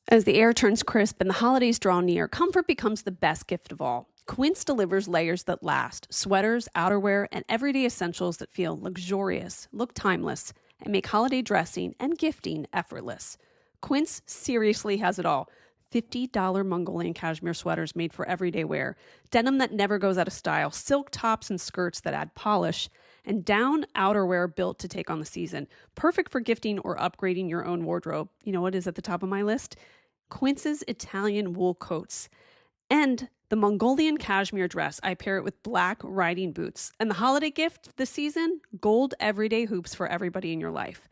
As the air turns crisp and the holidays draw near, comfort becomes the best gift of all. Quince delivers layers that last, sweaters, outerwear, and everyday essentials that feel luxurious, look timeless, and make holiday dressing and gifting effortless. Quince seriously has it all. $50 Mongolian cashmere sweaters made for everyday wear, denim that never goes out of style, silk tops and skirts that add polish, and down outerwear built to take on the season. Perfect for gifting or upgrading your own wardrobe. You know what is at the top of my list? Quince's Italian wool coats. And the Mongolian cashmere dress, I pair it with black riding boots. And the holiday gift this season, gold everyday hoops for everybody in your life.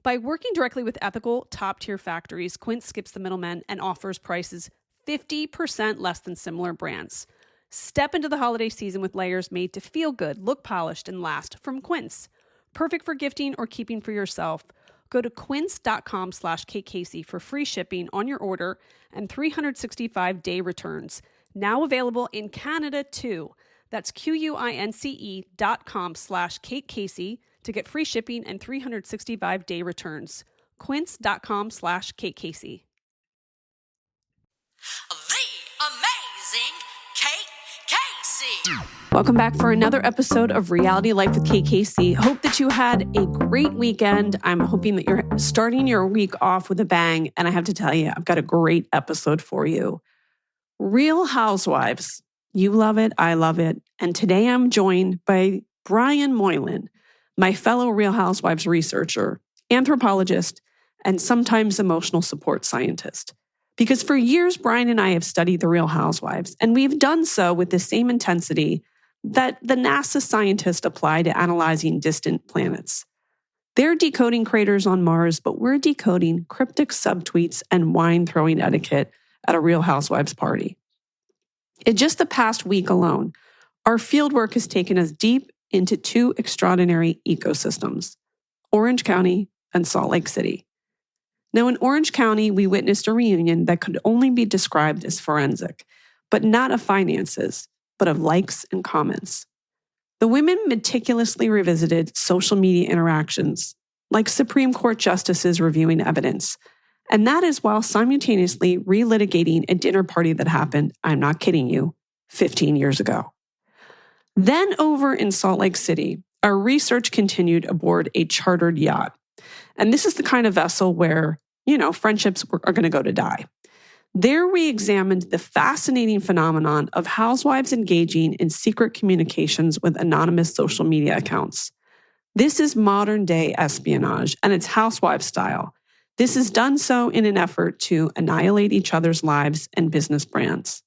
By working directly with ethical, top-tier factories, Quince skips the middlemen and offers prices 50% less than similar brands. Step into the holiday season with layers made to feel good, look polished, and last from Quince. Perfect for gifting or keeping for yourself. Go to quince.com/KKC for free shipping on your order and 365-day returns. Now available in Canada too. That's QUINCE.com/KateCasey to get free shipping and 365-day returns. Quince.com/KateCasey. The amazing Kate Casey. Welcome back for another episode of Reality Life with Kate Casey. Hope that you had a great weekend. I'm hoping that you're starting your week off with a bang. And I have to tell you, I've got a great episode for you. Real Housewives. You love it. I love it. And today I'm joined by Brian Moylan, my fellow Real Housewives researcher, anthropologist, and sometimes emotional support scientist. Because for years, Brian and I have studied the Real Housewives, and we've done so with the same intensity that the NASA scientists apply to analyzing distant planets. They're decoding craters on Mars, but we're decoding cryptic subtweets and wine-throwing etiquette at a Real Housewives party. In just the past week alone, our fieldwork has taken us deep into two extraordinary ecosystems, Orange County and Salt Lake City. Now, in Orange County, we witnessed a reunion that could only be described as forensic, but not of finances, but of likes and comments. The women meticulously revisited social media interactions, like Supreme Court justices reviewing evidence. And that is while simultaneously relitigating a dinner party that happened, I'm not kidding you, 15 years ago. Then over in Salt Lake City, our research continued aboard a chartered yacht. And this is the kind of vessel where, friendships are going to go to die. There we examined the fascinating phenomenon of housewives engaging in secret communications with anonymous social media accounts. This is modern day espionage, and it's housewife style. This is done so in an effort to annihilate each other's lives and business brands.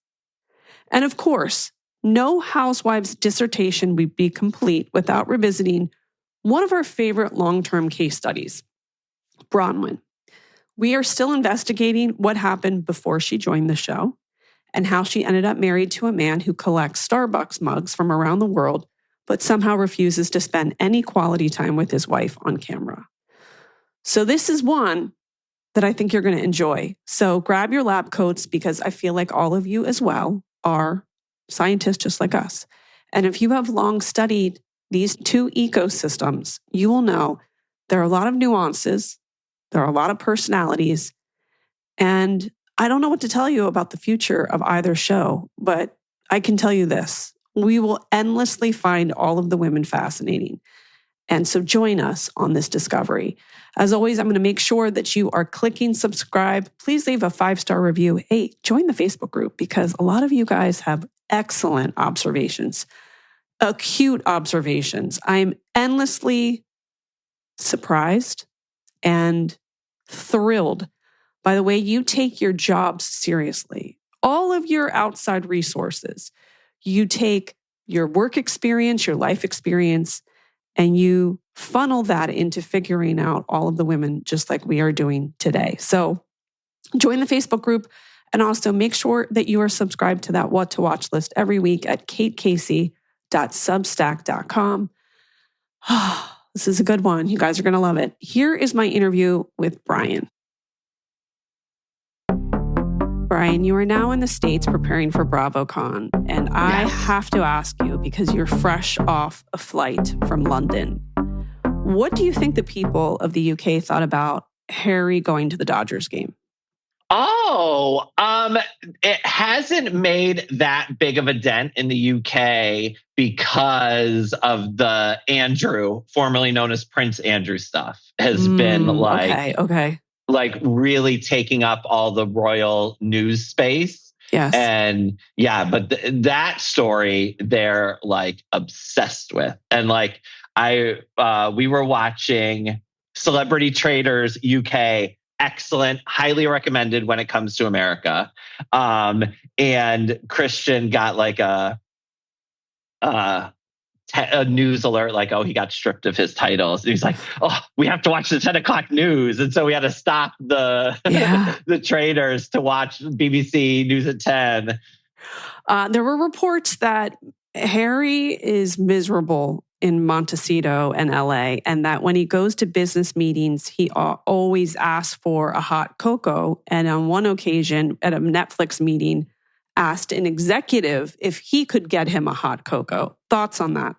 And of course, no housewives dissertation would be complete without revisiting one of our favorite long-term case studies, Bronwyn. We are still investigating what happened before she joined the show and how she ended up married to a man who collects Starbucks mugs from around the world, but somehow refuses to spend any quality time with his wife on camera. So this is one that I think you're going to enjoy. So grab your lab coats because I feel like all of you as well are scientists just like us. And if you have long studied these two ecosystems, you will know there are a lot of nuances, there are a lot of personalities, and I don't know what to tell you about the future of either show, but I can tell you this. We will endlessly find all of the women fascinating. And so join us on this discovery. As always, I'm going to make sure that you are clicking subscribe. Please leave a 5-star review. Hey, join the Facebook group because a lot of you guys have excellent observations, acute observations. I'm endlessly surprised and thrilled by the way you take your jobs seriously. All of your outside resources, you take your work experience, your life experience, and you funnel that into figuring out all of the women just like we are doing today. So join the Facebook group and also make sure that you are subscribed to that What to Watch list every week at katecasey.substack.com. This is a good one. You guys are going to love it. Here is my interview with Brian. Brian, you are now in the States preparing for BravoCon, and I have to ask you, because you're fresh off a flight from London, what do you think the people of the UK thought about Harry going to the Dodgers game? It hasn't made that big of a dent in the UK because of the Andrew, formerly known as Prince Andrew stuff, has been Okay. like really taking up all the royal news space. Yes. And yeah, but that story they're like obsessed with. And like we were watching Celebrity Traders UK. Excellent, highly recommended when it comes to America. And Christian got like a news alert, like, oh, he got stripped of his titles. And he's like, oh, we have to watch the 10 o'clock news. And so we had to stop the traders to watch BBC News at 10. There were reports that Harry is miserable in Montecito and LA, and that when he goes to business meetings, he always asks for a hot cocoa. And on one occasion at a Netflix meeting, asked an executive if he could get him a hot cocoa. Thoughts on that?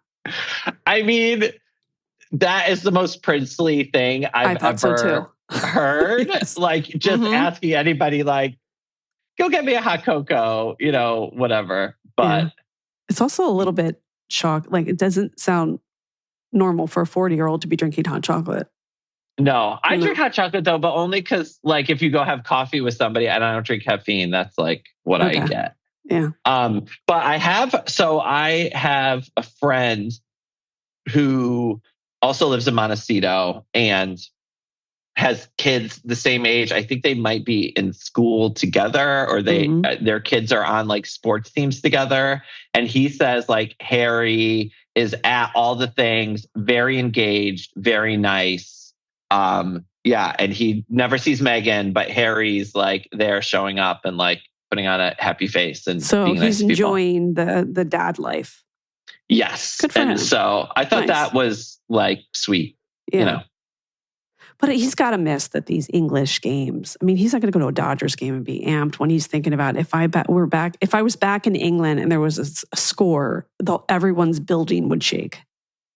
I mean, that is the most princely thing I've ever heard. Yes. Like just asking anybody, like, go get me a hot cocoa, whatever. But it's also a little bit shock. Like, it doesn't sound normal for a 40-year-old to be drinking hot chocolate. No, I drink hot chocolate though, but only because like if you go have coffee with somebody and I don't drink caffeine, that's like what I get. Yeah. But I have a friend who also lives in Montecito and has kids the same age. I think they might be in school together, or their kids are on like sports teams together. And he says like Harry is at all the things, very engaged, very nice. And he never sees Meghan, but Harry's like there showing up and like putting on a happy face and so being nice he's enjoying the dad life. Yes. Good for him. So I thought that was like sweet, But he's got to miss that these English games. I mean, he's not going to go to a Dodgers game and be amped when he's thinking about if I was back in England and there was a score, everyone's building would shake.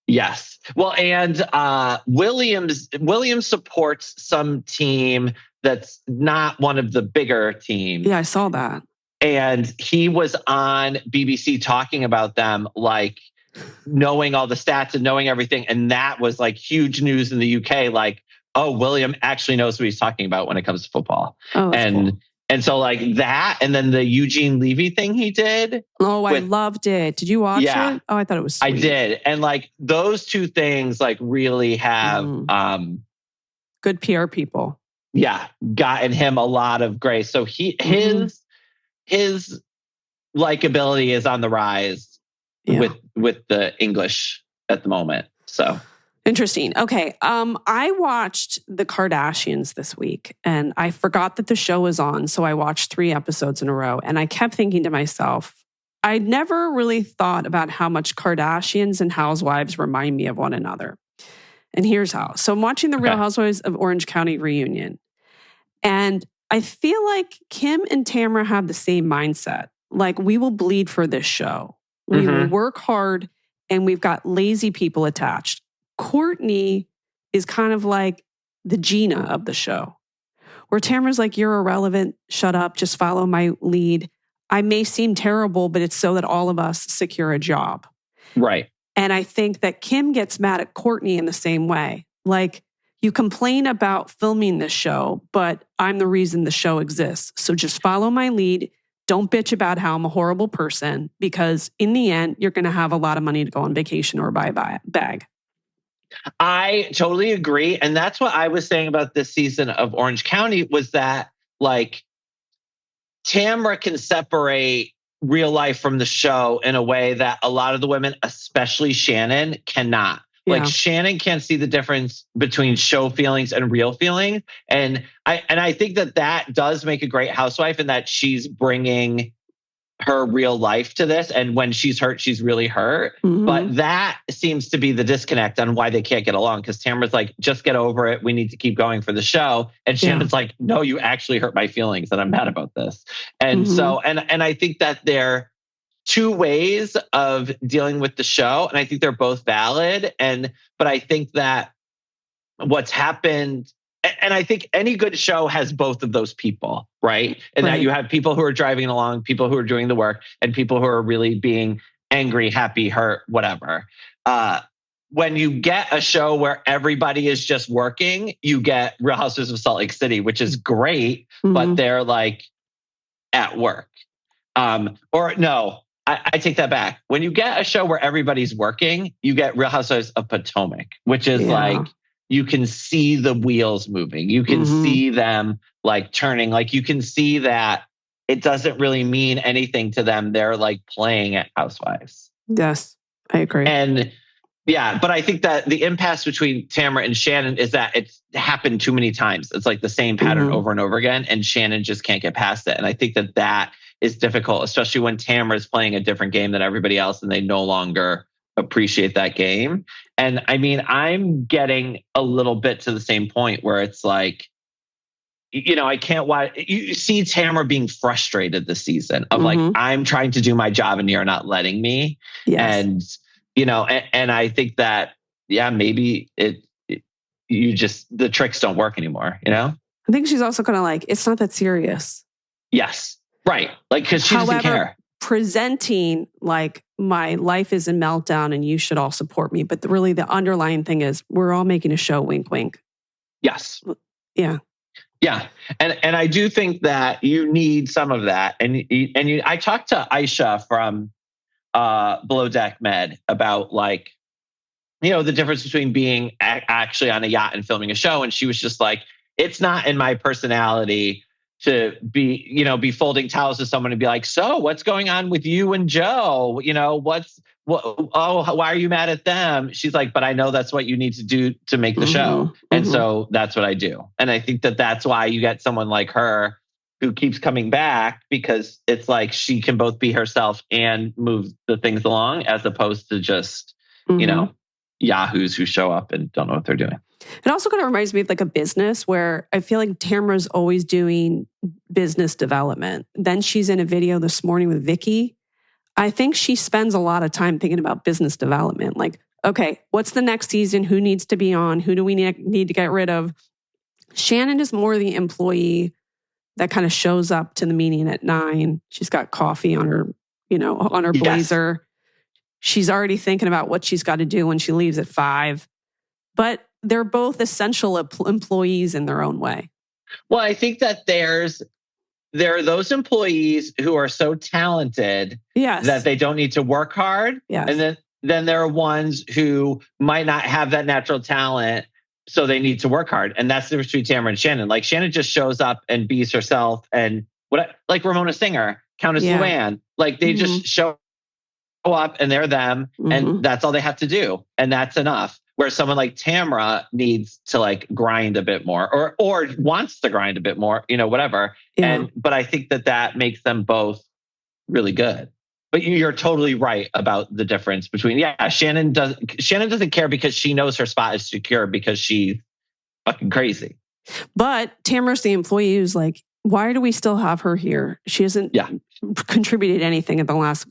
Yes. Well, and Williams supports some team that's not one of the bigger teams. Yeah, I saw that. And he was on BBC talking about them, like knowing all the stats and knowing everything. And that was like huge news in the UK. Like, oh, William actually knows what he's talking about when it comes to football. Oh, cool. And so like that, and then the Eugene Levy thing he did. Oh, I loved it. Did you watch it? Oh, I thought it was sweet. I did. And like those two things like really have good PR people. Yeah, gotten him a lot of grace. So his likability is on the rise with the English at the moment. So interesting. Okay. I watched The Kardashians this week and I forgot that the show was on. So I watched 3 episodes in a row and I kept thinking to myself, I never really thought about how much Kardashians and Housewives remind me of one another. And here's how. So I'm watching The Real Housewives of Orange County reunion. And I feel like Kim and Tamara have the same mindset. Like, we will bleed for this show. We will work hard and we've got lazy people attached. Courtney is kind of like the Gina of the show, where Tamara's like, you're irrelevant, shut up, just follow my lead. I may seem terrible, but it's so that all of us secure a job. Right. And I think that Kim gets mad at Courtney in the same way. Like, you complain about filming this show, but I'm the reason the show exists. So just follow my lead. Don't bitch about how I'm a horrible person, because in the end, you're going to have a lot of money to go on vacation or buy a bag. I totally agree. And that's what I was saying about this season of Orange County, was that like Tamara can separate real life from the show in a way that a lot of the women, especially Shannon, cannot. Yeah. Like Shannon can't see the difference between show feelings and real feelings. And I think that does make a great housewife, and that she's bringing her real life to this. And when she's hurt, she's really hurt. But that seems to be the disconnect on why they can't get along. Because Tamara's like, just get over it. We need to keep going for the show. And Shannon's like, no, you actually hurt my feelings and I'm mad about this. And so, and I think that they're two ways of dealing with the show. And I think they're both valid. But I think that what's happened and I think any good show has both of those people, right? And that you have people who are driving along, people who are doing the work, and people who are really being angry, happy, hurt, whatever. When you get a show where everybody is just working, you get Real Housewives of Salt Lake City, which is great, but they're like at work. Or no, I take that back. When you get a show where everybody's working, you get Real Housewives of Potomac, which is like, you can see the wheels moving. You can see them like turning. Like you can see that it doesn't really mean anything to them. They're like playing at Housewives. Yes, I agree. And yeah, but I think that the impasse between Tamara and Shannon is that it's happened too many times. It's like the same pattern over and over again, and Shannon just can't get past it. And I think that that is difficult, especially when Tamara is playing a different game than everybody else, and they no longer appreciate that game. And I mean, I'm getting a little bit to the same point where it's like, you know, I can't watch. You see Tamara being frustrated this season of like, I'm trying to do my job and you're not letting me. Yes. And you know, and I think that, yeah, maybe you just, the tricks don't work anymore, you know? I think she's also kind of like, it's not that serious. Yes. Right. Like, because she doesn't care. Presenting like my life is a meltdown and you should all support me. But really the underlying thing is we're all making a show, wink, wink. Yes. Yeah. Yeah. And I do think that you need some of that. I talked to Aisha from Below Deck Med about like, you know, the difference between being actually on a yacht and filming a show. And she was just like, it's not in my personality to be folding towels to someone and be like, so what's going on with you and Joe? You know, why are you mad at them? She's like, but I know that's what you need to do to make the show. And so that's what I do. And I think that that's why you get someone like her who keeps coming back, because it's like she can both be herself and move the things along, as opposed to just, you know, yahoos who show up and don't know what they're doing. It also kind of reminds me of like a business where I feel like Tamara's always doing business development. Then she's in a video this morning with Vicky. I think she spends a lot of time thinking about business development. Like, okay, what's the next season? Who needs to be on? Who do we need to get rid of? Shannon is more the employee that kind of shows up to the meeting at 9. She's got coffee on her, on her blazer. She's already thinking about what she's got to do when she leaves at 5. But they're both essential employees in their own way. Well, I think that there are those employees who are so talented that they don't need to work hard. Yes. And then there are ones who might not have that natural talent, so they need to work hard. And that's the difference between Tamara and Shannon. Like Shannon just shows up and bees herself, and like Ramona Singer, Countess Luann, like they just show up and they're them, and that's all they have to do. And that's enough. Where someone like Tamara needs to like grind a bit more or wants to grind a bit more, whatever. Yeah. But I think that makes them both really good. But you're totally right about the difference between, Shannon doesn't care because she knows her spot is secure because she's fucking crazy. But Tamara's the employee who's like, why do we still have her here? She hasn't contributed anything in the last,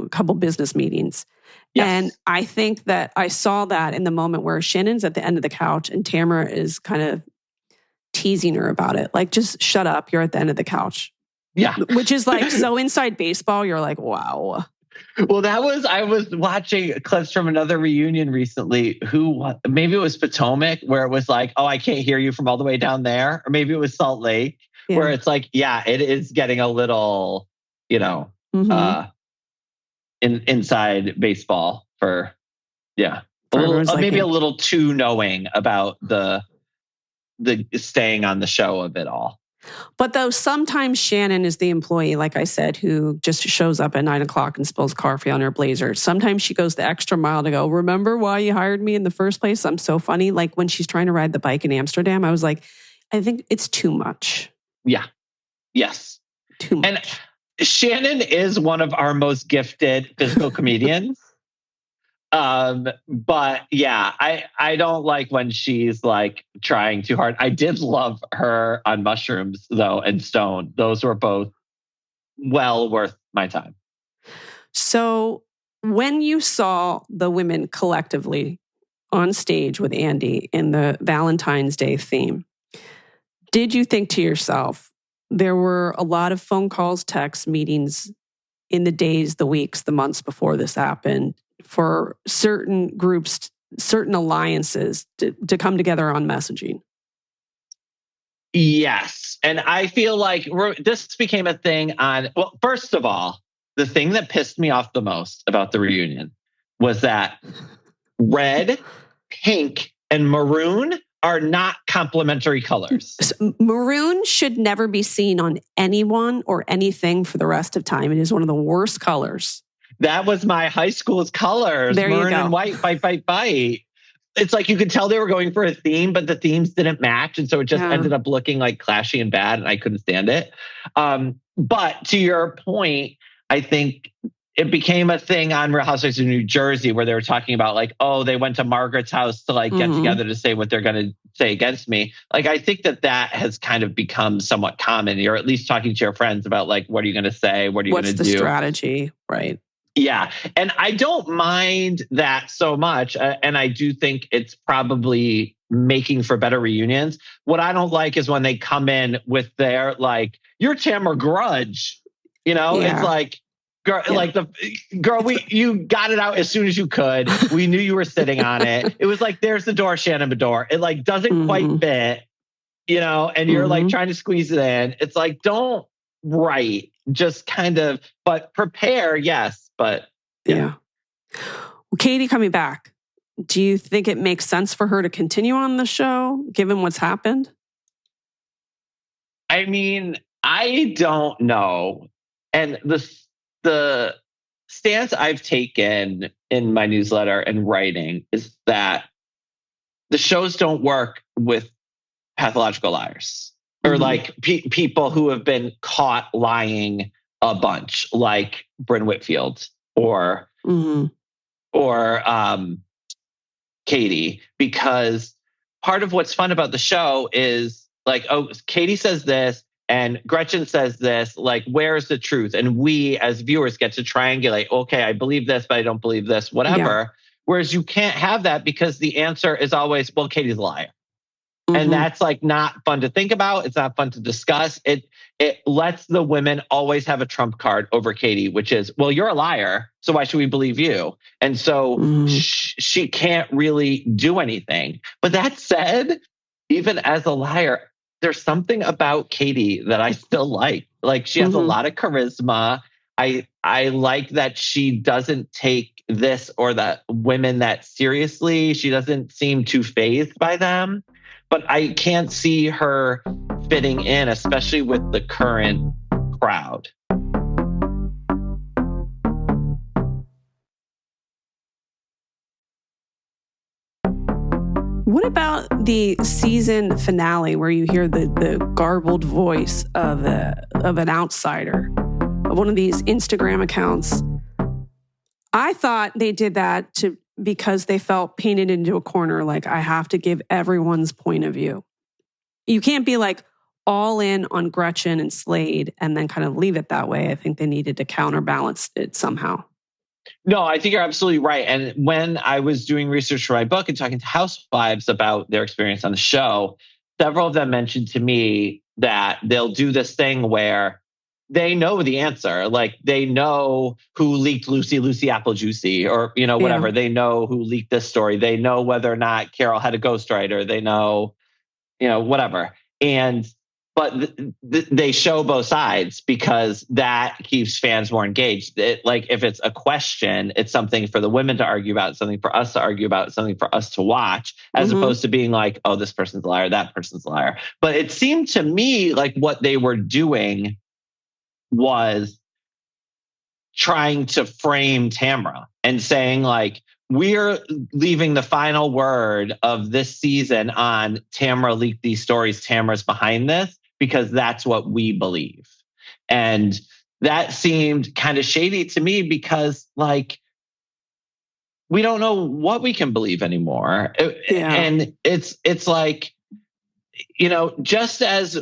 couple business meetings. Yes. And I think that I saw that in the moment where Shannon's at the end of the couch and Tamara is kind of teasing her about it. Like, just shut up. You're at the end of the couch. Yeah. Which is like, so inside baseball, you're like, wow. Well, I was watching clips from another reunion recently. Maybe it was Potomac, where it was like, oh, I can't hear you from all the way down there. Or maybe it was Salt Lake, where it's like, it is getting a little, inside baseball for, maybe a little too knowing about the staying on the show of it all. But though sometimes Shannon is the employee, like I said, who just shows up at 9:00 and spills coffee on her blazer. Sometimes she goes the extra mile to go, remember why you hired me in the first place? I'm so funny. Like when she's trying to ride the bike in Amsterdam, I was like, I think it's too much. Yeah. Yes. Too much. And Shannon is one of our most gifted physical comedians. But I don't like when she's like trying too hard. I did love her on Mushrooms though, and Stone. Those were both well worth my time. So when you saw the women collectively on stage with Andy in the Valentine's Day theme, Did you think to yourself, there were a lot of phone calls, texts, meetings in the days, the weeks, the months before this happened for certain groups, certain alliances to come together on messaging? Yes. And I feel like this became a thing well, first of all, the thing that pissed me off the most about the reunion was that red, pink, and maroon are not complementary colors. Maroon should never be seen on anyone or anything for the rest of time. It is one of the worst colors. That was my high school's colors. There you Maroon go. and white, fight, fight, fight. It's like you could tell they were going for a theme, but the themes didn't match. And so it just ended up looking like clashy and bad, and I couldn't stand it. But to your point, I think it became a thing on Real Housewives of New Jersey where they were talking about like, oh, they went to Margaret's house to like get together to say what they're going to say against me. Like, I think that has kind of become somewhat common. You're at least talking to your friends about like, what are you going to say? What are you going to do? What's the strategy? Right. Yeah. And I don't mind that so much. And I do think it's probably making for better reunions. What I don't like is when they come in with their like, you're Tamara grudge. You know, it's like, girl, like you got it out as soon as you could. We knew you were sitting on it. It was like, there's the door, Shannon Bedore. It like doesn't quite fit, you know, and you're like trying to squeeze it in. It's like, don't write, just kind of, but prepare. Yes. But yeah. Well, Katie coming back. Do you think it makes sense for her to continue on the show given what's happened? I mean, I don't know. And the stance I've taken in my newsletter and writing is that the shows don't work with pathological liars or like people who have been caught lying a bunch, like Brynn Whitfield or Katie, because part of what's fun about the show is like, oh, Katie says this and Gretchen says this, like, where's the truth? And we as viewers get to triangulate, okay, I believe this, but I don't believe this, whatever. Yeah. Whereas you can't have that because the answer is always, well, Katie's a liar. And that's like not fun to think about. It's not fun to discuss. It lets the women always have a trump card over Katie, which is, well, you're a liar, so why should we believe you? And so she can't really do anything. But that said, even as a liar, there's something about Katie that I still like. Like, she has a lot of charisma. I like that she doesn't take this or that women that seriously. She doesn't seem too fazed by them. But I can't see her fitting in, especially with the current crowd. What about the season finale where you hear the garbled voice of an outsider, of one of these Instagram accounts? I thought they did that because they felt painted into a corner, like, I have to give everyone's point of view. You can't be like all in on Gretchen and Slade and then kind of leave it that way. I think they needed to counterbalance it somehow. No, I think you're absolutely right. And when I was doing research for my book and talking to housewives about their experience on the show, several of them mentioned to me that they'll do this thing where they know the answer. Like, they know who leaked Lucy Apple Juicy, or, you know, whatever. Yeah. They know who leaked this story. They know whether or not Carol had a ghostwriter. They know, you know, whatever. But they show both sides because that keeps fans more engaged. Like, if it's a question, it's something for the women to argue about, something for us to argue about, something for us to watch, as opposed to being like, oh, this person's a liar, that person's a liar. But it seemed to me like what they were doing was trying to frame Tamra and saying, like, we're leaving the final word of this season on Tamra leaked these stories, Tamra's behind this, because that's what we believe. And that seemed kind of shady to me because, like, we don't know what we can believe anymore. And it's like, you know, just as,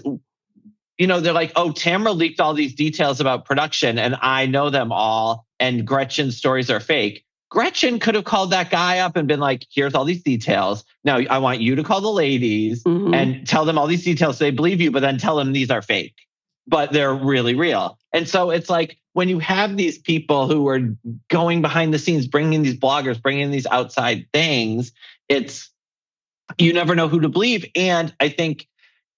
you know, they're like, oh, Tamra leaked all these details about production and I know them all and Gretchen's stories are fake. Gretchen could have called that guy up and been like, here's all these details. Now I want you to call the ladies and tell them all these details so they believe you, but then tell them these are fake, but they're really real. And so it's like when you have these people who are going behind the scenes, bringing these bloggers, bringing these outside things, you never know who to believe. And I think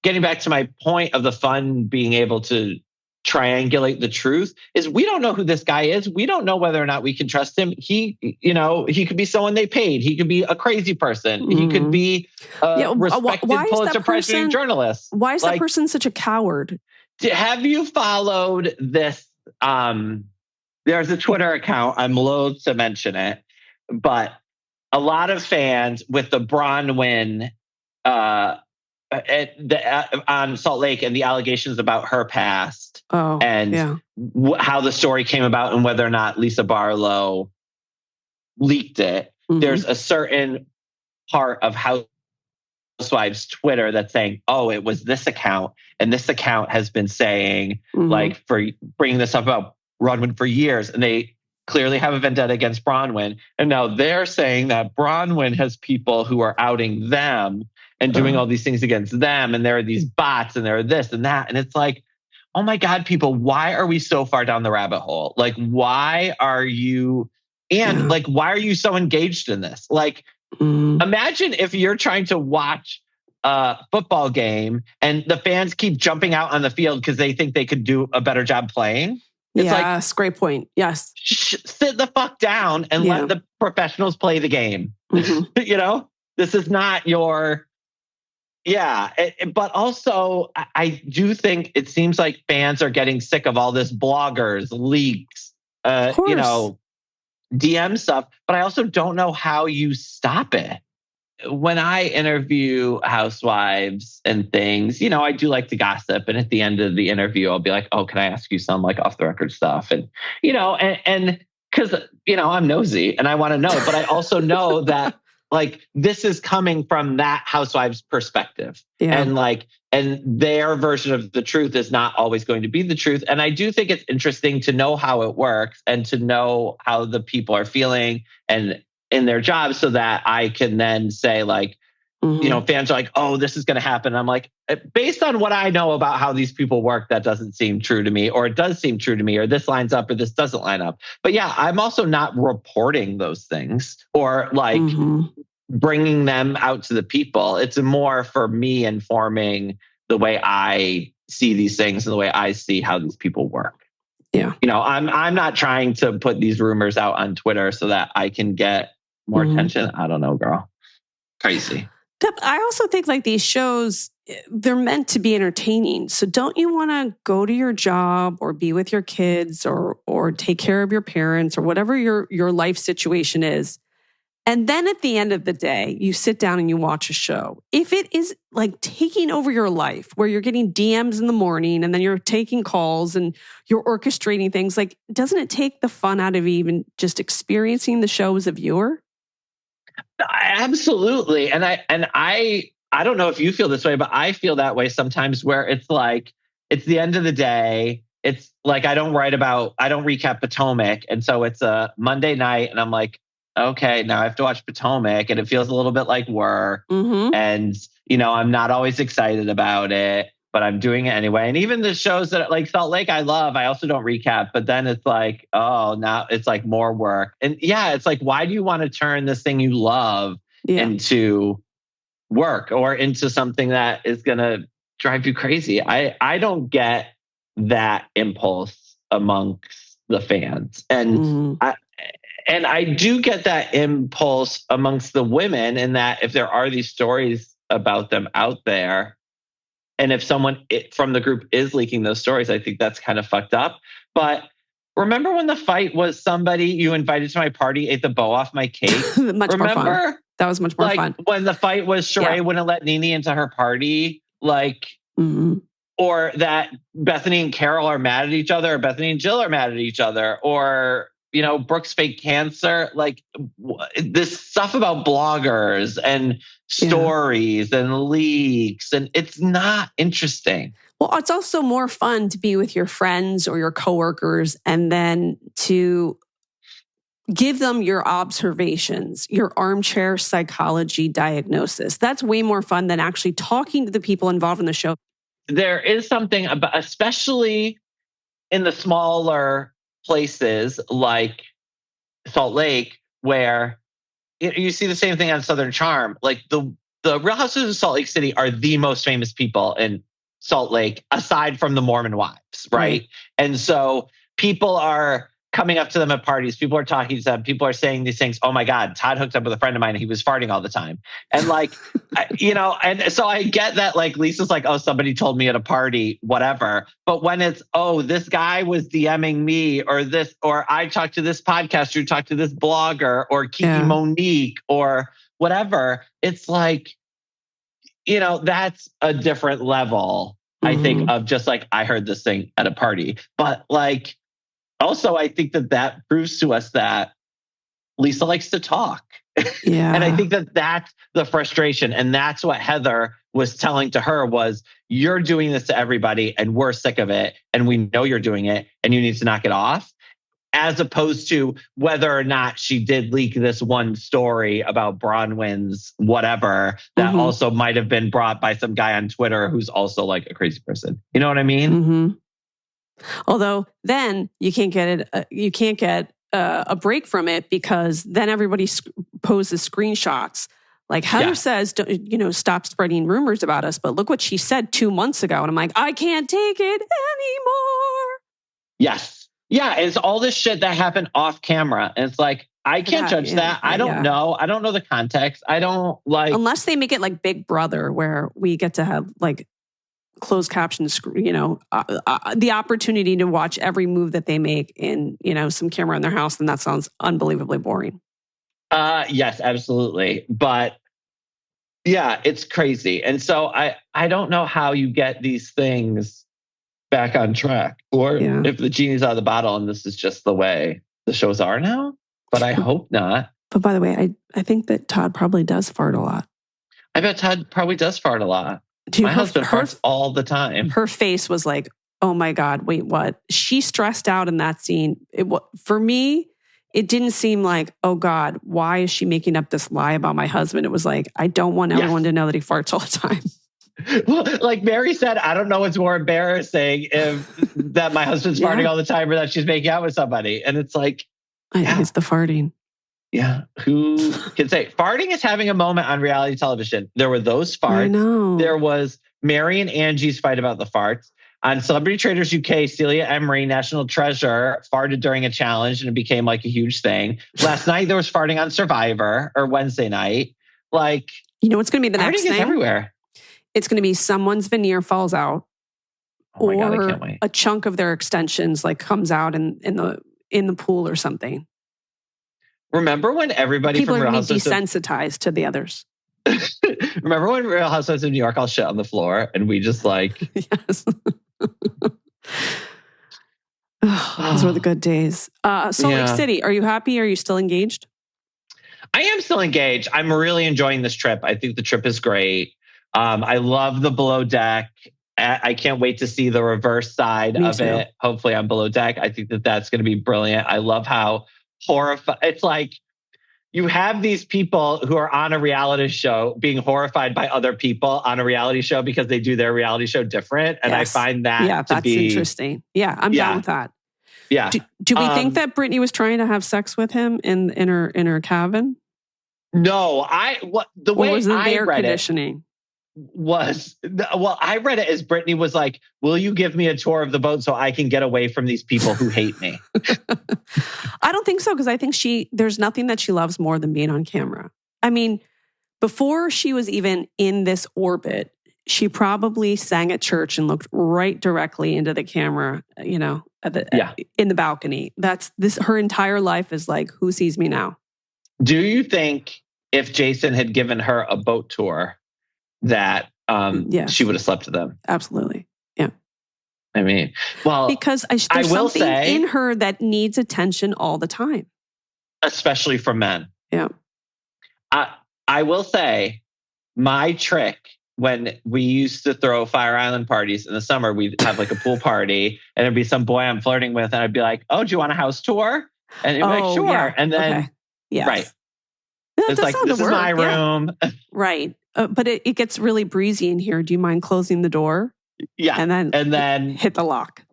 getting back to my point of the fun being able to triangulate the truth is we don't know who this guy is. We don't know whether or not we can trust him. He could be someone they paid. He could be a crazy person. He could be a respected Pulitzer Prize-winning journalist. Why is that person such a coward? Have you followed this? There's a Twitter account. I'm loath to mention it, but a lot of fans with the Bronwyn on Salt Lake and the allegations about her past how the story came about and whether or not Lisa Barlow leaked it. There's a certain part of Housewives Twitter that's saying, oh, it was this account. And this account has been saying, like, for bringing this up about Bronwyn for years. And they clearly have a vendetta against Bronwyn. And now they're saying that Bronwyn has people who are outing them and doing all these things against them. And there are these bots and there are this and that. And it's like, oh my God, people, why are we so far down the rabbit hole? Like, why are you so engaged in this? Like, imagine if you're trying to watch a football game and the fans keep jumping out on the field because they think they could do a better job playing. It's yes, great point. Yes. Sit the fuck down and let the professionals play the game. This is not your... but also I do think it seems like fans are getting sick of all this bloggers, leaks, DM stuff, but I also don't know how you stop it. When I interview housewives and things, I do like to gossip. And at the end of the interview, I'll be like, oh, can I ask you some like off the record stuff? And, and because, I'm nosy and I want to know, but I also know that like this is coming from that housewives perspective. And their version of the truth is not always going to be the truth. And I do think it's interesting to know how it works and to know how the people are feeling and in their jobs so that I can then say like, fans are like, oh, this is going to happen. I'm like, based on what I know about how these people work, that doesn't seem true to me, or it does seem true to me, or this lines up or this doesn't line up. But yeah, I'm also not reporting those things or like bringing them out to the people. It's more for me informing the way I see these things and the way I see how these people work. Yeah. I'm not trying to put these rumors out on Twitter so that I can get more attention. I don't know, girl. Crazy. I also think like these shows, they're meant to be entertaining. So don't you want to go to your job or be with your kids or take care of your parents or whatever your life situation is? And then at the end of the day, you sit down and you watch a show. If it is like taking over your life, where you're getting DMs in the morning and then you're taking calls and you're orchestrating things, like, doesn't it take the fun out of even just experiencing the show as a viewer? Absolutely. And I don't know if you feel this way, but I feel that way sometimes where it's like, it's the end of the day. It's like, I don't recap Potomac. And so it's a Monday night and I'm like, okay, now I have to watch Potomac and it feels a little bit like work. And, I'm not always excited about it, but I'm doing it anyway. And even the shows that like Salt Lake, I love, I also don't recap, but then it's like, oh, now it's like more work. And yeah, it's like, why do you want to turn this thing you love into work or into something that is going to drive you crazy? I don't get that impulse amongst the fans. And I do get that impulse amongst the women in that if there are these stories about them out there, and if someone from the group is leaking those stories, I think that's kind of fucked up. But remember when the fight was somebody you invited to my party ate the bow off my cake? More fun. That was much more fun. When the fight was Sheree wouldn't let Nene into her party, or that Bethany and Carol are mad at each other, or Bethany and Jill are mad at each other, or Brooke's fake cancer, like this stuff about bloggers and stories and leaks, and it's not interesting. Well, it's also more fun to be with your friends or your coworkers and then to Give them your observations, your armchair psychology diagnosis. That's way more fun than actually talking to the people involved in the show. There is something about, especially in the smaller places like Salt Lake, where you see the same thing on Southern Charm. Like the Real Housewives of Salt Lake City are the most famous people in Salt Lake, aside from the Mormon wives, right? And so people are coming up to them at parties. People are talking to them. People are saying these things. Oh my God, Todd hooked up with a friend of mine and he was farting all the time. And like, and so I get that like Lisa's like, oh, somebody told me at a party, whatever. But when it's, oh, this guy was DMing me or this, or I talked to this podcaster, talked to this blogger or Kiki Monique or whatever, it's like, that's a different level, I think, of just like, I heard this thing at a party. But like, also, I think that proves to us that Lisa likes to talk. Yeah. And I think that that's the frustration. And that's what Heather was telling to her was, you're doing this to everybody and we're sick of it. And we know you're doing it and you need to knock it off. As opposed to whether or not she did leak this one story about Bronwyn's whatever that also might have been brought by some guy on Twitter who's also like a crazy person. You know what I mean? Mm-hmm. Although then you can't get it. You can't get a break from it because then everybody poses screenshots. Like Heather says, stop spreading rumors about us. But look what she said 2 months ago. And I'm like, I can't take it anymore. Yes. Yeah. It's all this shit that happened off camera. And it's like, I can't judge that. I don't know. I don't know the context. I don't like. Unless they make it like Big Brother, where we get to have like closed captions, the opportunity to watch every move that they make in, some camera in their house. And that sounds unbelievably boring. Yes, absolutely. But yeah, it's crazy. And so I don't know how you get these things back on track or if the genie's out of the bottle and this is just the way the shows are now, but I hope not. But by the way, I think that Todd probably does fart a lot. I bet Todd probably does fart a lot. My husband farts all the time. Her face was like, oh my God, wait, what? She stressed out in that scene. For me, it didn't seem like, oh God, why is she making up this lie about my husband? It was like, I don't want everyone to know that he farts all the time. Well, like Mary said, I don't know what's more embarrassing if that my husband's farting all the time or that she's making out with somebody. And it's like, I think it's the farting. Yeah. Who can say farting is having a moment on reality television? There were those farts. I know. There was Mary and Angie's fight about the farts. On Celebrity Traders UK, Celia Emery, National Treasure, farted during a challenge and it became like a huge thing. Last night, there was farting on Survivor or Wednesday night. Like, what's going to be the next thing? Farting is everywhere. It's going to be someone's veneer falls out. Oh my God, I can't wait. A chunk of their extensions like comes out in the pool or something. Remember when everybody people from are Real going to be Housewives desensitized to the others? Remember when Real Housewives of New York all shit on the floor and we just like... Yes. Those were the good days. Salt Lake City, are you happy? Are you still engaged? I am still engaged. I'm really enjoying this trip. I think the trip is great. I love the below deck. I can't wait to see the reverse side of it. Hopefully I'm below deck. I think that's going to be brilliant. I love how horrified. It's like you have these people who are on a reality show being horrified by other people on a reality show because they do their reality show different. And I find that to be interesting. Yeah, I'm down with that. Yeah. Do we think that Brittany was trying to have sex with him in her cabin? No, the way was it I air read conditioning? I read it as Brittany was like, will you give me a tour of the boat so I can get away from these people who hate me? I don't think so, because I think there's nothing that she loves more than being on camera. I mean, before she was even in this orbit, she probably sang at church and looked right directly into the camera, in the balcony. Her entire life is like, who sees me now? Do you think if Jason had given her a boat tour that she would have slept with them? Absolutely. Yeah. I mean, well, because there's something in her that needs attention all the time. Especially from men. Yeah. I will say my trick when we used to throw Fire Island parties in the summer, we'd have like a pool party and there'd be some boy I'm flirting with and I'd be like, oh, do you want a house tour? And you're like, sure. Yeah. And then, okay. Yes. right. No, It's like, this is my room. Right. But it gets really breezy in here. Do you mind closing the door? Yeah. And then hit the lock.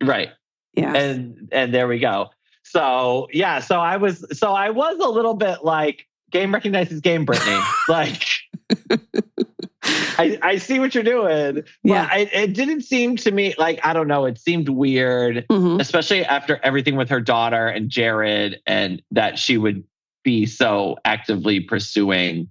Right. Yeah. And there we go. So yeah, so I was a little bit like, game recognizes game, Brittany. Like, I see what you're doing, but it didn't seem to me like, I don't know, it seemed weird, especially after everything with her daughter and Jared, and that she would be so actively pursuing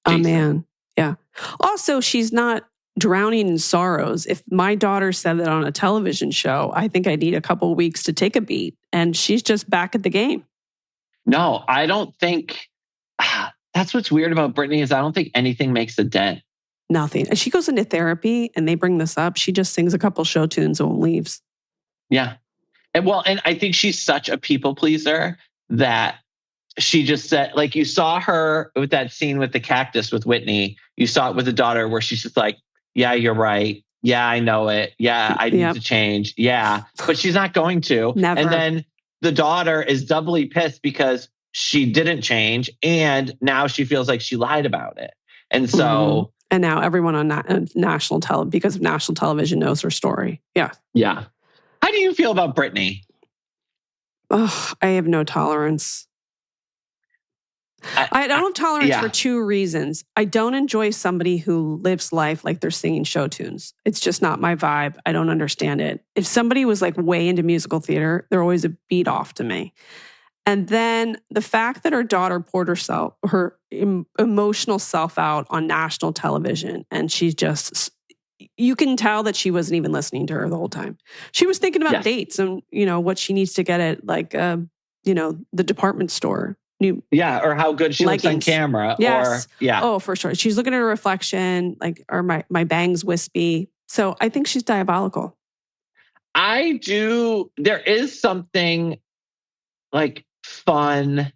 Jason. Oh man, yeah. Also, she's not drowning in sorrows. If my daughter said that on a television show, I think I need a couple of weeks to take a beat, and she's just back at the game. No, I don't think. That's what's weird about Brittany is I don't think anything makes a dent. Nothing. And she goes into therapy and they bring this up. She just sings a couple show tunes and leaves. Yeah. And I think she's such a people pleaser that she just said, like, you saw her with that scene with the cactus with Whitney. You saw it with the daughter where she's just like, yeah, you're right. Yeah, I know it. Yeah, I need to change. Yeah. But she's not going to. Never. And then the daughter is doubly pissed because she didn't change. And now she feels like she lied about it. And so... And now everyone on national television, because of national television, knows her story. Yeah. Yeah. How do you feel about Brittany? Oh, I have no tolerance. I don't have tolerance for two reasons. I don't enjoy somebody who lives life like they're singing show tunes. It's just not my vibe. I don't understand it. If somebody was like way into musical theater, they're always a beat off to me. And then the fact that her daughter poured her emotional self out on national television, and she's just, you can tell that she wasn't even listening to her the whole time. She was thinking about dates and, what she needs to get at, like, the department store. Or how good she looks on camera. Yes. Or, yeah. Oh, for sure. She's looking at her reflection, like, are my bangs wispy? So I think she's diabolical. I do. There is something like fun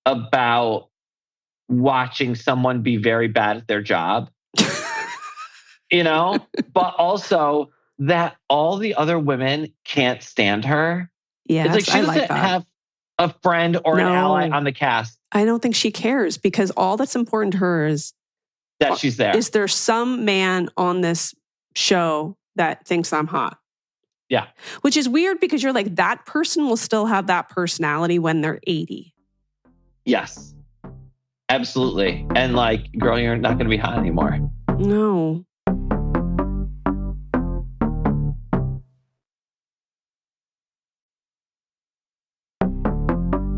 about watching someone be very bad at their job, but also that all the other women can't stand her. Yeah, it's like she doesn't have a friend or an ally on the cast. I don't think she cares, because all that's important to her is that she's there. Is there some man on this show that thinks I'm hot? Yeah. Which is weird, because you're like, that person will still have that personality when they're 80. Yes, absolutely. And like, girl, you're not going to be hot anymore. No.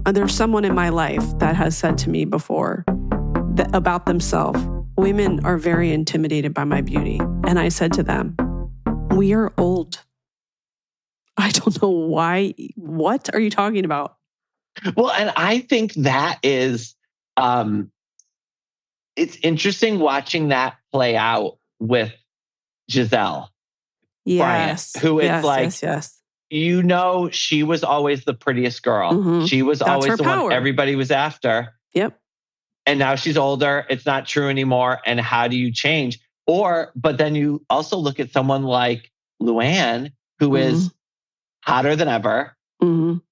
There's someone in my life that has said to me before that about themselves, women are very intimidated by my beauty. And I said to them, we are old. I don't know why. What are you talking about? Well, and I think that is, it's interesting watching that play out with Giselle. Yes. Bryant, who is she was always the prettiest girl. Mm-hmm. She was always the one everybody was after. Yep. And now she's older. It's not true anymore. And how do you change? But then you also look at someone like Luann, who is hotter than ever,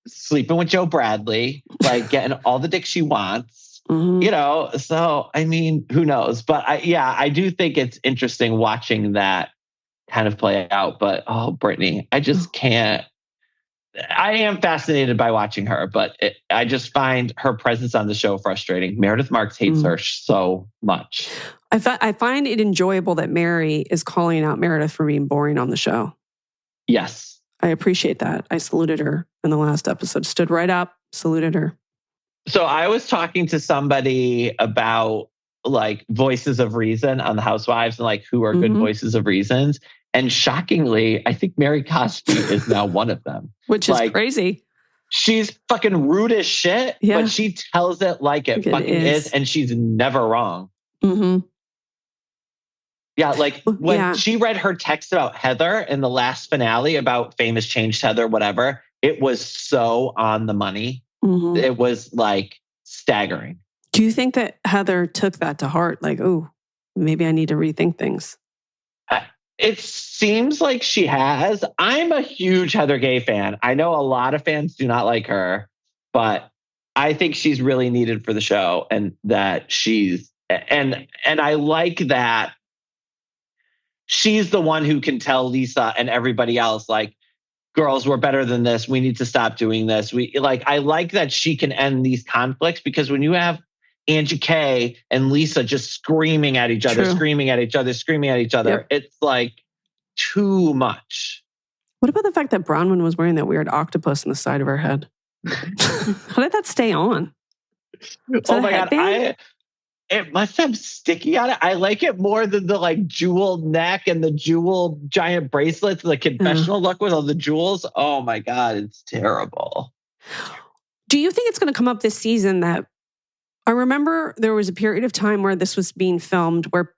sleeping with Joe Bradley, like getting all the dick she wants, so, I mean, who knows? But I do think it's interesting watching that kind of play out. But, Brittany, I just can't. I am fascinated by watching her, but I just find her presence on the show frustrating. Meredith Marks hates her so much. I find it enjoyable that Mary is calling out Meredith for being boring on the show. Yes. I appreciate that. I saluted her in the last episode. Stood right up, saluted her. So I was talking to somebody about like voices of reason on the Housewives and like who are good voices of reasons. And shockingly, I think Mary Cosby is now one of them. Which is crazy. She's fucking rude as shit, but she tells it like it fucking is. And she's never wrong. Mm-hmm. Yeah, like when she read her text about Heather in the last finale about famous changed Heather, whatever, it was so on the money. Mm-hmm. It was like staggering. Do you think that Heather took that to heart? Like, oh, maybe I need to rethink things. It seems like she has. I'm a huge Heather Gay fan. I know a lot of fans do not like her. but I think she's really needed for the show, and that and I like that she's the one who can tell Lisa and everybody else, like, girls, we're better than this. We need to stop doing this. I like that she can end these conflicts, because when you have Angie K and Lisa just screaming at each other, True. screaming at each other, screaming at each other, Yep. it's like too much. What about the fact that Bronwyn was wearing that weird octopus in the side of her head? How did that stay on? Oh my God. It must have sticky on it. I like it more than the like jeweled neck and the jeweled giant bracelets, the confessional look with all the jewels. Oh my God, it's terrible. Do you think it's going to come up this season that I remember there was a period of time where this was being filmed where,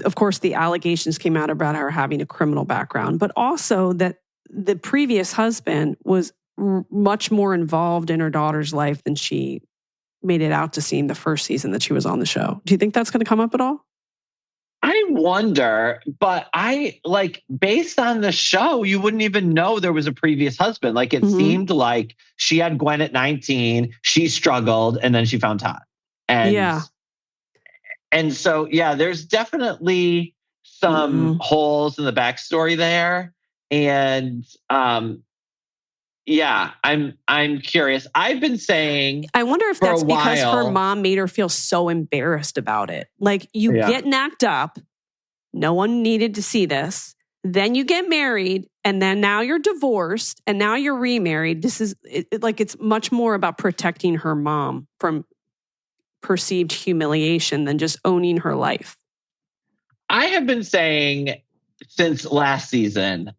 of course, the allegations came out about her having a criminal background, but also that the previous husband was much more involved in her daughter's life than she made it out to seem the first season that she was on the show. Do you think that's going to come up at all? I wonder, but based on the show, you wouldn't even know there was a previous husband. Like, it seemed like she had Gwen at 19, she struggled, and then she found Todd. And so, there's definitely some holes in the backstory there. And I'm curious. I've been saying, I wonder if that's because her mom made her feel so embarrassed about it. Like, you get knocked up, no one needed to see this. Then you get married, and then now you're divorced, and now you're remarried. This is it's much more about protecting her mom from perceived humiliation than just owning her life. I have been saying since last season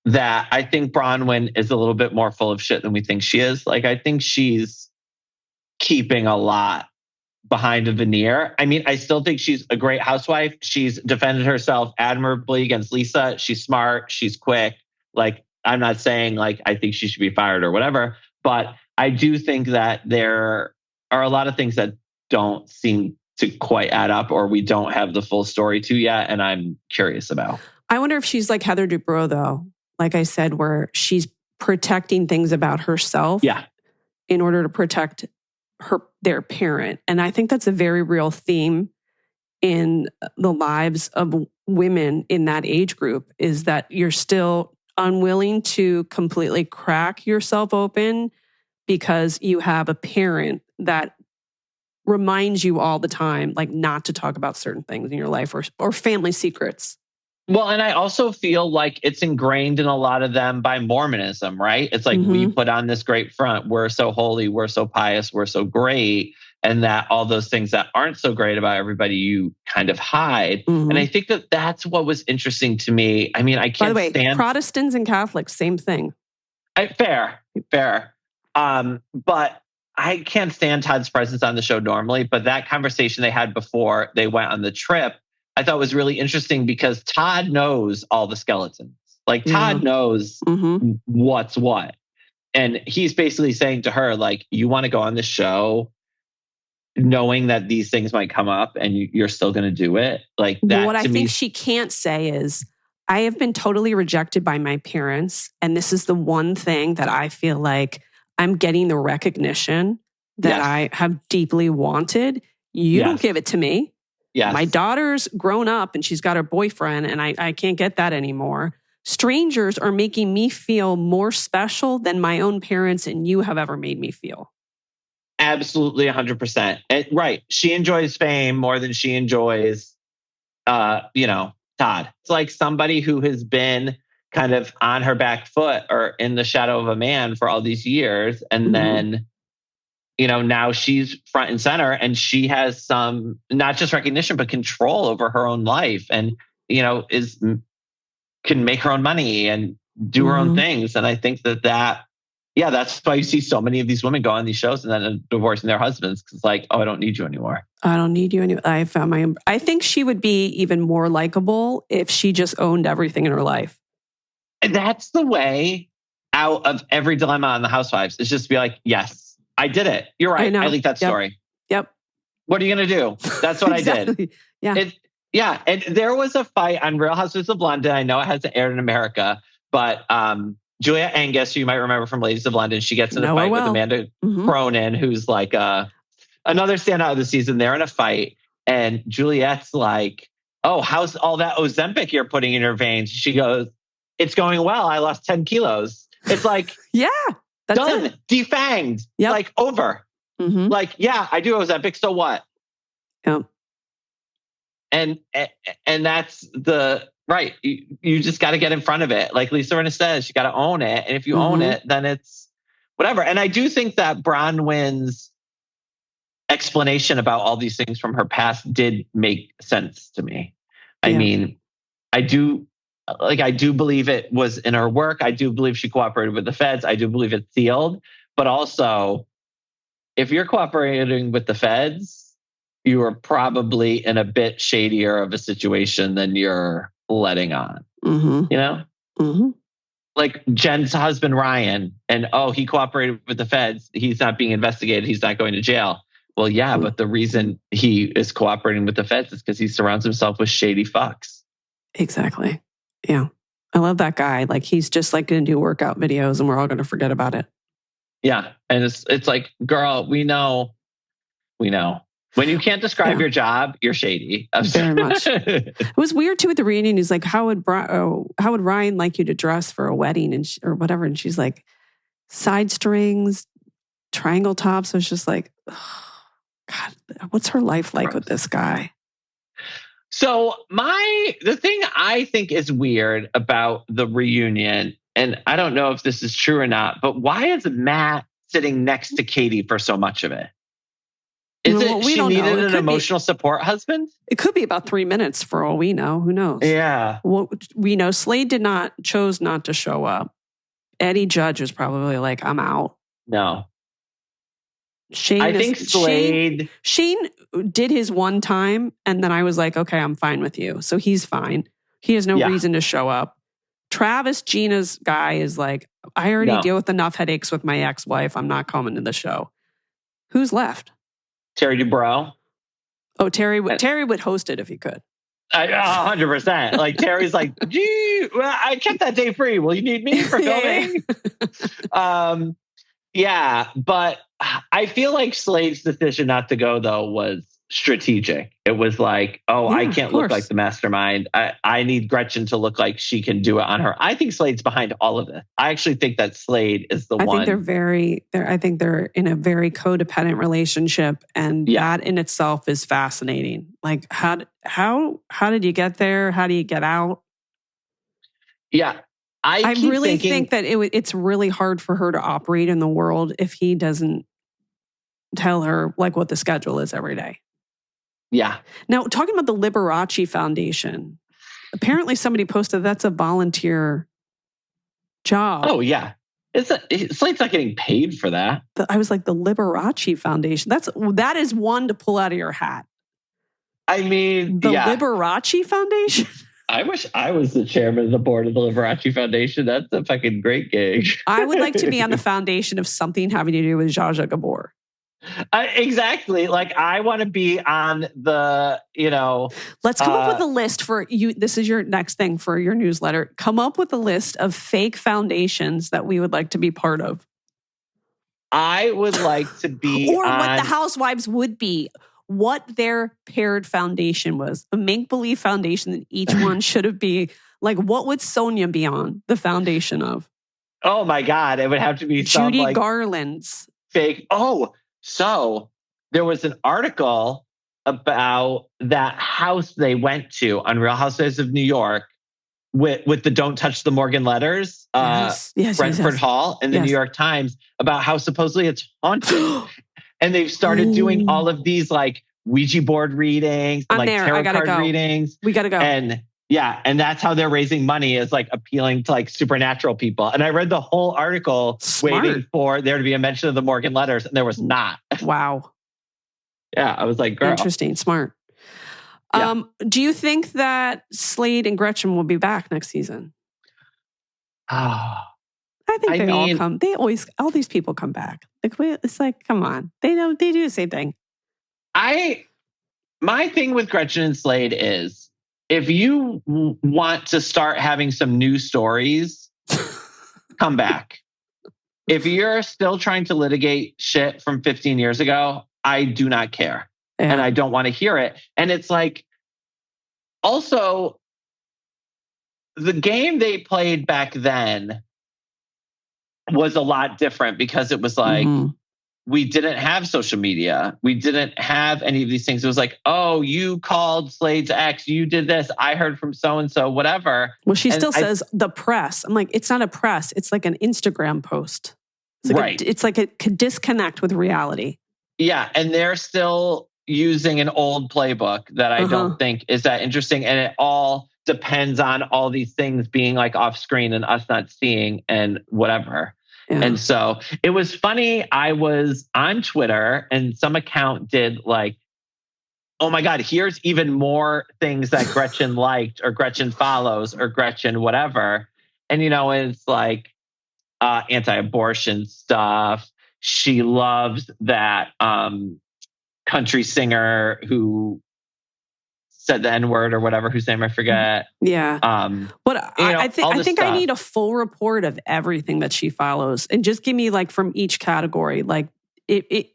that I think Bronwyn is a little bit more full of shit than we think she is. Like, I think she's keeping a lot behind a veneer. I mean, I still think she's a great housewife. She's defended herself admirably against Lisa. She's smart. She's quick. Like, I'm not saying I think she should be fired or whatever, but I do think that there are a lot of things that don't seem to quite add up, or we don't have the full story to yet, and I'm curious about. I wonder if she's like Heather Dubrow, though. Like I said, where she's protecting things about herself in order to protect their parent. And I think that's a very real theme in the lives of women in that age group, is that you're still unwilling to completely crack yourself open because you have a parent that reminds you all the time, like, not to talk about certain things in your life or family secrets. Well, and I also feel like it's ingrained in a lot of them by Mormonism, right? It's like, we put on this great front. We're so holy. We're so pious. We're so great. And that all those things that aren't so great about everybody, you kind of hide. And I think that that's what was interesting to me. I mean, I can't stand Protestants and Catholics, same thing. Fair. But I can't stand Todd's presence on the show normally. But that conversation they had before they went on the trip, I thought was really interesting, because Todd knows all the skeletons. Like, Todd knows what's what. And he's basically saying to her, like, you want to go on the show knowing that these things might come up and you're still going to do it? Like, that. What I think she can't say is, I have been totally rejected by my parents, and this is the one thing that I feel like I'm getting the recognition that I have deeply wanted. You don't give it to me. Yes. My daughter's grown up and she's got her boyfriend, and I can't get that anymore. Strangers are making me feel more special than my own parents and you have ever made me feel. Absolutely 100%. Right. She enjoys fame more than she enjoys, Todd. It's like somebody who has been kind of on her back foot or in the shadow of a man for all these years. And then, now she's front and center, and she has some, not just recognition, but control over her own life, and, can make her own money and do her own things. And I think that's why you see so many of these women go on these shows and then divorcing their husbands. Cause like, oh, I don't need you anymore. I don't need you anymore. I think she would be even more likable if she just owned everything in her life. And that's the way out of every dilemma on the Housewives, is just be like, yes, I did it. You're right. I leaked that story. Yep. What are you going to do? That's what I did. Yeah. And there was a fight on Real Housewives of London. I know it hasn't aired in America, but Julia Angus, who you might remember from Ladies of London, she gets in a No, I fight with will. Amanda Mhm. Cronin, who's like another standout of the season. They're in a fight, and Juliet's like, "Oh, how's all that Ozempic you're putting in your veins?" She goes, "It's going well. I lost 10 kilos." It's like, Yeah, that's done, it. defanged, Yep. like over. Mhm. Like, yeah, I do Ozempic, so what? Yep. And that's the right. You just got to get in front of it. Like Lisa Rinna says, you got to own it. And if you own it, then it's whatever. And I do think that Bronwyn's explanation about all these things from her past did make sense to me. I mean, I do believe it was in her work. I do believe she cooperated with the feds. I do believe it's sealed. But also, if you're cooperating with the feds, you are probably in a bit shadier of a situation than you're letting on. You know? Like Jen's husband, Ryan, and he cooperated with the feds. He's not being investigated. He's not going to jail. Well, yeah, but the reason he is cooperating with the feds is because he surrounds himself with shady fucks. Exactly. Yeah. I love that guy. Like he's just like going to do workout videos and we're all going to forget about it. Yeah. And it's like, girl, we know. When you can't describe your job, you're shady. Very much. It was weird too with the reunion. He's like, how would Ryan like you to dress for a wedding and or whatever? And she's like, side strings, triangle tops. I was just like, oh, God, what's her life like with this guy? So the thing I think is weird about the reunion, and I don't know if this is true or not, but why is Matt sitting next to Katie for so much of it? She needed an emotional support husband? It could be about 3 minutes for all we know. Who knows? Yeah. Well, we know Slade chose not to show up. Eddie Judge was probably like, I'm out. No. Shane did his one time, and then I was like, okay, I'm fine with you. So he's fine. He has no reason to show up. Travis, Gina's guy, is like, I already deal with enough headaches with my ex-wife. I'm not coming to the show. Who's left? Terry Dubrow. Oh, Terry would host it if he could. 100%. Like Terry's like, gee, well, I kept that day free. Will you need me for filming? But I feel like Slade's decision not to go though was strategic. It was like, I can't look like the mastermind. I need Gretchen to look like she can do it on her. I think Slade's behind all of this. I actually think that Slade is the one. I think they're in a very codependent relationship, and that in itself is fascinating. Like how did you get there? How do you get out? Yeah. I really think that it's really hard for her to operate in the world if he doesn't tell her like what the schedule is every day. Yeah. Now, talking about the Liberace Foundation, apparently somebody posted that's a volunteer job. Oh, yeah. Slade's not getting paid for that. I was like, the Liberace Foundation. That is one to pull out of your hat. I mean, the Liberace Foundation? I wish I was the chairman of the board of the Liberace Foundation. That's a fucking great gig. I would like to be on the foundation of something having to do with Zsa Zsa Gabor. Exactly. Like I want to be on the, Let's come up with a list for you. This is your next thing for your newsletter. Come up with a list of fake foundations that we would like to be part of. I would like to be or what the Housewives would be. What their paired foundation was. A make-believe foundation that each one should have been. Like, what would Sonia be on the foundation of? Oh my God. It would have to be Judy Garland's. Fake. Oh, so there was an article about that house they went to on Real Housewives of New York with the Don't Touch the Morgan letters, Brentford Hall in the New York Times about how supposedly it's haunted. And they've started doing all of these like Ouija board readings, like tarot card readings. We got to go. And that's how they're raising money, is like appealing to like supernatural people. And I read the whole article waiting for there to be a mention of the Morgan letters, and there was not. Wow. Yeah, I was like, girl. Interesting, smart. Yeah. Do you think that Slade and Gretchen will be back next season? I think they all come. All these people come back. It's like, come on. They do the same thing. My thing with Gretchen and Slade is, if you want to start having some new stories, come back. If you're still trying to litigate shit from 15 years ago, I do not care. Yeah. And I don't want to hear it. And it's like, also, the game they played back then was a lot different because it was like, we didn't have social media. We didn't have any of these things. It was like, oh, you called Slade's ex. You did this. I heard from so-and-so, whatever. Well, she still says the press. I'm like, it's not a press. It's like an Instagram post. It's like it's like a disconnect with reality. Yeah. And they're still using an old playbook that I don't think is that interesting. And it all depends on all these things being like off screen and us not seeing and whatever. Yeah. And so it was funny. I was on Twitter and some account did like, oh my God, here's even more things that Gretchen liked or Gretchen follows or Gretchen whatever. And, you know, it's like anti-abortion stuff. She loves that country singer who said the N-word or whatever, whose name I forget. Yeah. But I think I need a full report of everything that she follows and just give me like from each category. Like if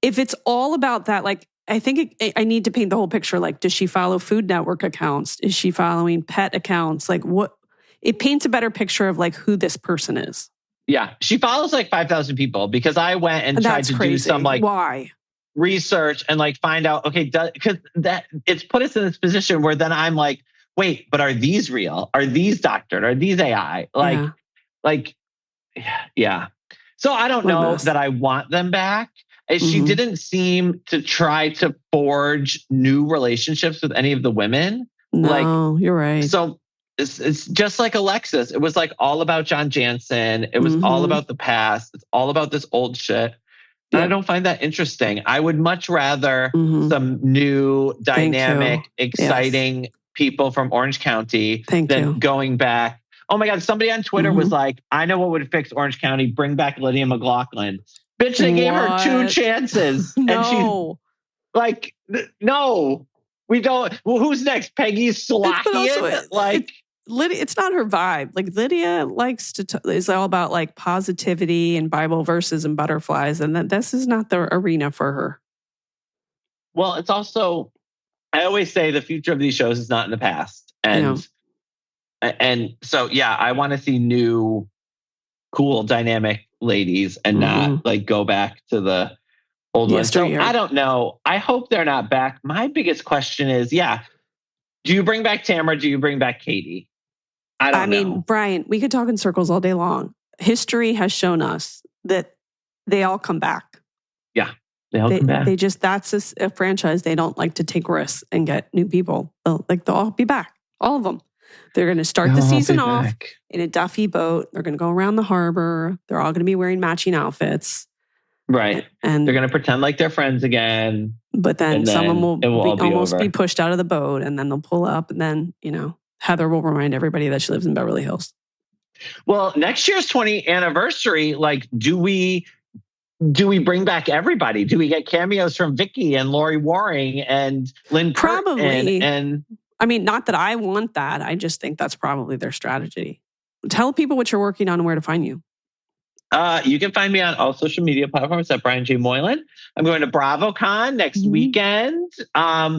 it's all about that, like I think I need to paint the whole picture. Like, does she follow Food Network accounts? Is she following pet accounts? Like what? It paints a better picture of like who this person is. Yeah. She follows like 5,000 people because I went and tried to do some like research and like find out, okay, because that it's put us in this position where then I'm like, wait, but are these real? Are these doctored? Are these AI? Yeah. So I don't know that I want them back. She didn't seem to try to forge new relationships with any of the women. No, you're right. So it's just like Alexis. It was like all about John Jansen. It was all about the past. It's all about this old shit. And I don't find that interesting. I would much rather some new, dynamic, exciting people from Orange County than going back. Oh my God, somebody on Twitter was like, I know what would fix Orange County. Bring back Lydia McLaughlin. Bitch, they gave her 2 chances. No. And she's like, no, we don't. Well, who's next? Peggy Slakian? Like, Lydia, it's not her vibe. Like Lydia likes to is all about like positivity and Bible verses and butterflies, and that this is not the arena for her. Well, it's also, I always say the future of these shows is not in the past, and so yeah, I want to see new, cool, dynamic ladies, and not like go back to the old ones. So I don't know. I hope they're not back. My biggest question is, do you bring back Tamara? Do you bring back Katie? I mean, Brian, we could talk in circles all day long. History has shown us that they all come back. Yeah, they all come back. That's a franchise. They don't like to take risks and get new people. They'll all be back. All of them. They're going to start the season off in a Duffy boat. They're going to go around the harbor. They're all going to be wearing matching outfits. Right. And they're going to pretend like they're friends again. But then someone will almost be pushed out of the boat, and then they'll pull up, and then, Heather will remind everybody that she lives in Beverly Hills. Well, next year's 20th anniversary, like, do we bring back everybody? Do we get cameos from Vicky and Lori Waring and Lynn Curtin? Probably. And I mean, not that I want that. I just think that's probably their strategy. Tell people what you're working on and where to find you. You can find me on all social media platforms at Brian J. Moylan. I'm going to BravoCon next weekend.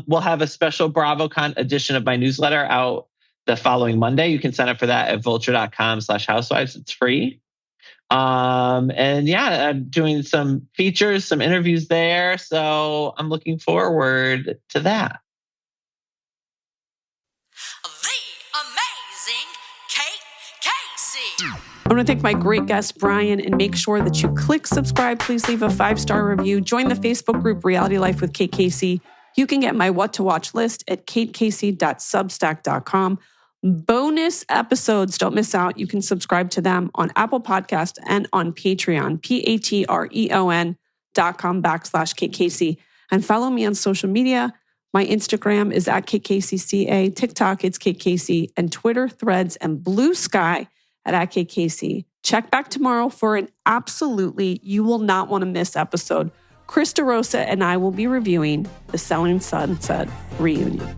We'll have a special BravoCon edition of my newsletter out the following Monday. You can sign up for that at vulture.com/housewives. It's free. And yeah, I'm doing some features, some interviews there. So I'm looking forward to that. The amazing Kate Casey. I want to thank my great guest, Brian, and make sure that you click subscribe. Please leave a 5-star review. Join the Facebook group, Reality Life with Kate Casey. You can get my What to Watch list at katecasey.substack.com. Bonus episodes, don't miss out. You can subscribe to them on Apple Podcast and on Patreon, patreon.com/Kate Casey. And follow me on social media. My Instagram is at KatecaseyCA, TikTok, it's Kate Casey, and Twitter, Threads, and Blue Sky at Kate Casey. Check back tomorrow for an absolutely, you will not want to miss episode. Krista Rosa and I will be reviewing the Selling Sunset reunion.